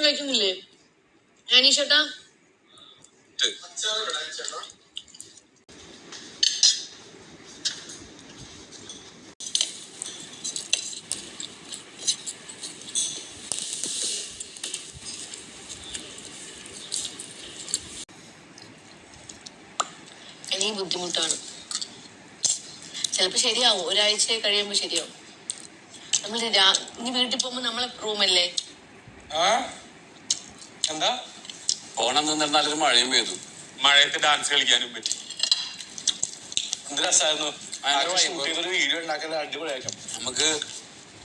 കഴിക്കുന്നില്ലേ ആനീഷേട്ടാ? എനിക്ക് ബുദ്ധിമുട്ടാണ്. ചിലപ്പോ ശരിയാവും, ഒരാഴ്ച കഴിയുമ്പോ ശരിയാവും. നമ്മൾ ഇനി വീട്ടിൽ പോകുമ്പോ നമ്മളെ റൂമല്ലേ. എന്താ ഓണം നിന്നിരുന്നാലൊരു മഴയും പെയ്തു. മഴയത്ത് ഡാൻസ് കളിക്കാനും പറ്റി. എന്ത് രസമായിരുന്നു. വീഡിയോ ഉണ്ടാക്കല് അടിപൊളിയായിരിക്കും. നമുക്ക്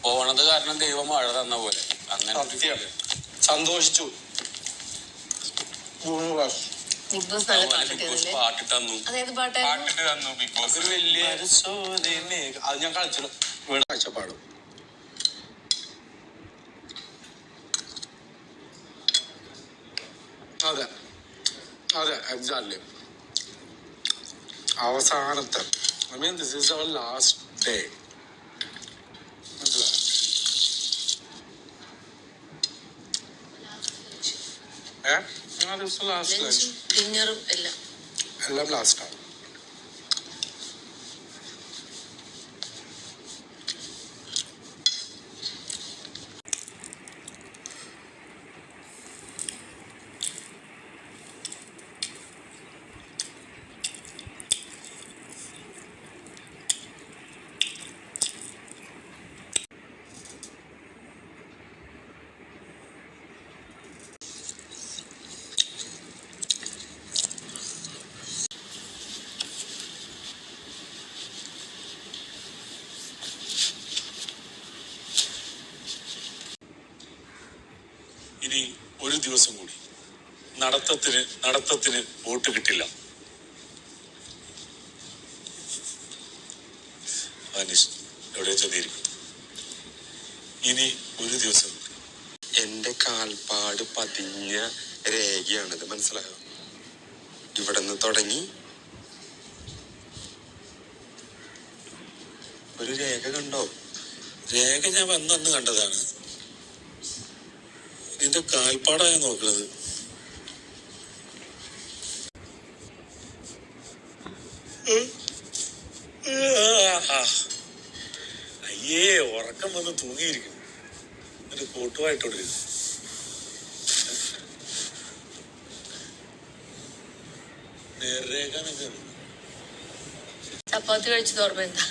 പോണത് കാരണം ദൈവം മഴ തന്ന പോലെ അങ്ങനെ സന്തോഷിച്ചു. ബിഗ് ബോസ് നല്ല പാട്ടിട്ട് തന്നു. അതായത് പാട്ടിട്ട് തന്നു ബിഗ് ബോസ്. ഒരു വലിയ അത് ഞാൻ കളിച്ചു വീട് കാഴ്ചപ്പാടും. അതെ അതെ എക്സാക്ട്ലി. അവസാനത്തെ I mean this is our last day. എല്ലാം ലാസ്റ്റാണ്. ഇനി ഒരു ദിവസം കൂടി നടത്തത്തിന് വോട്ട് കിട്ടില്ല. അനീഷ് എവിടെ ചതിയിരിക്കും. ഇനി ഒരു ദിവസം എന്റെ കാൽപ്പാട് പതിഞ്ഞ രേഖയാണിത്, മനസ്സിലായോ? ഇവിടെ നിന്ന് തുടങ്ങി ഒരു രേഖ കണ്ടോ? രേഖ ഞാൻ വന്നു കണ്ടതാണ്. നിന്റെ കാൽപ്പാടായ നോക്കുന്നത്. അയ്യേ, ഉറക്കം വന്ന് തൂങ്ങിയിരിക്കും. എന്റെ കോട്ടുമായിട്ടോട് നേർരേഖ ചപ്പാത്തി കഴിച്ചത് ഓർമ്മ എന്താ?